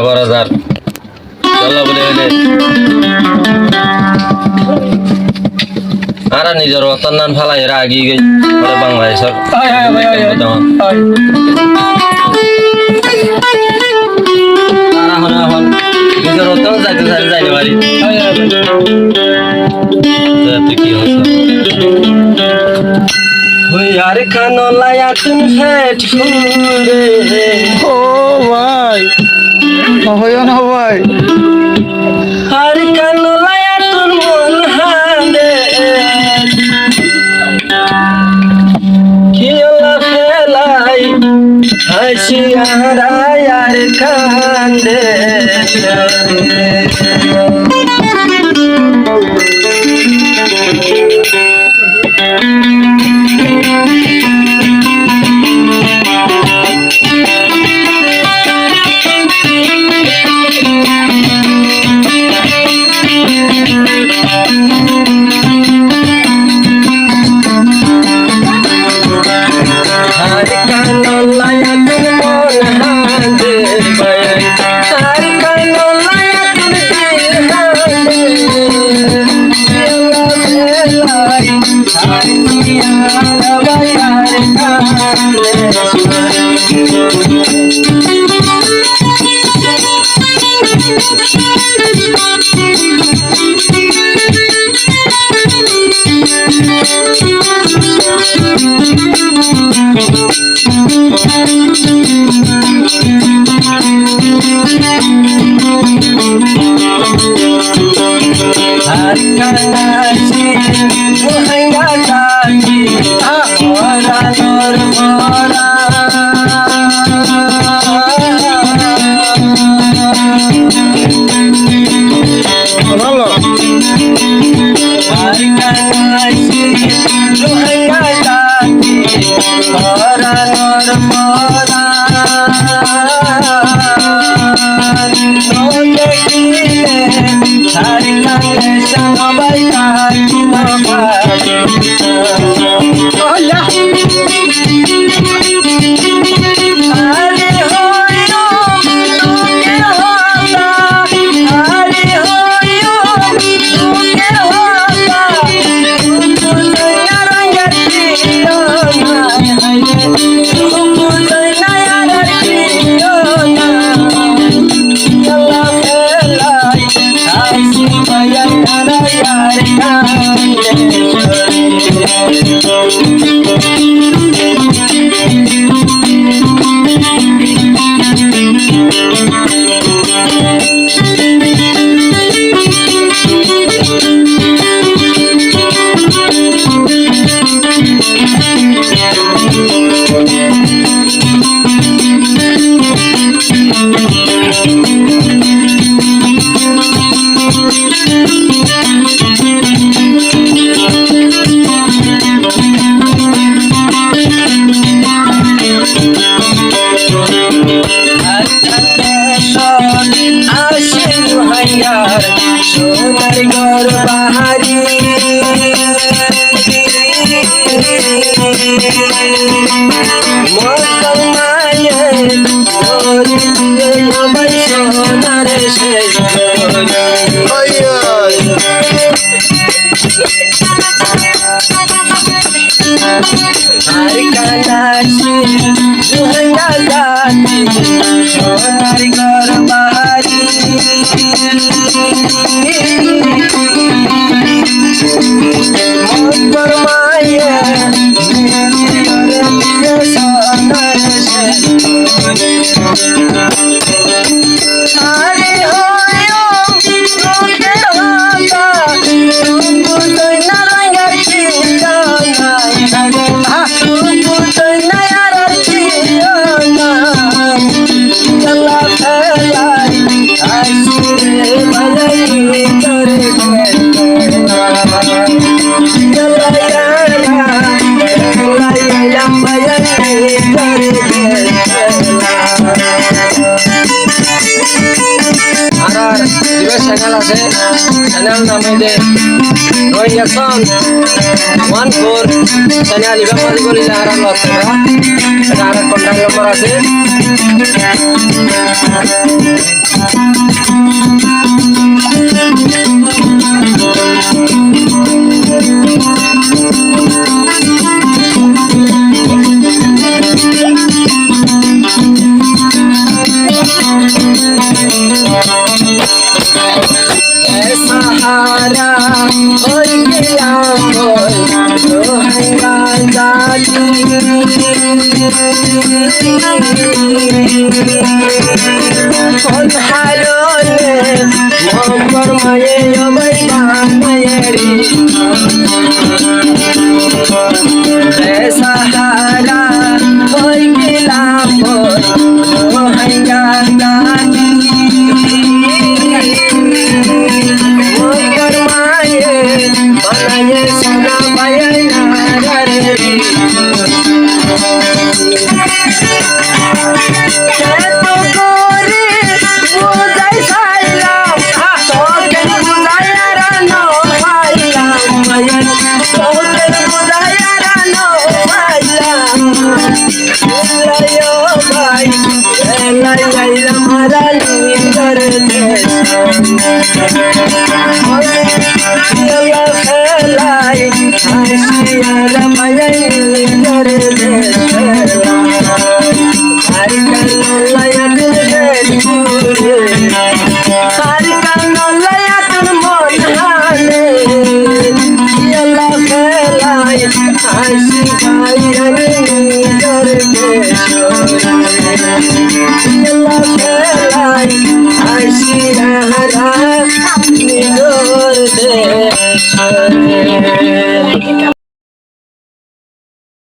বরাজার চলো বলে হইলে আর নিজের অতন নান ফালাই এরা আগিয়ে গেছে বাংলাদেশের নিজের অতন যাইতে চাই যাইতে পারি তুই কি হচ্ছে यार खानो लाया तुम फेट फूरे ও ভাই হইও না ভাই यार खानो लाया तुम मन हांडे कियोला फेलाई हसी आरा यार कांदे চ্যানেল নাম হইলে রোহিঙ্গা সন 14 তাই আলিবাগ মাঝি বলি যাহারা লতা এটা আর কন্টাক্ট নম্বর আছে सहारा और गिला रोहिंगा जाती हारो ने मोहम्मद मये योबैया मयरी सहारा और गिला रोहिंगा जाती बनाए सोना बयाना रे तो गोरी बुझाई साइलाम तो के बुझाया रानो पाइलाम मयन तो के बुझाया रानो पाइलाम लयो भाई लाई लाई हमारा नींदर दे लाई आशियार मयन नींदर दे हर कनो लयक दे पूरे हर कनो लयक मन हाने यला लाई आशियार नींदर दे यला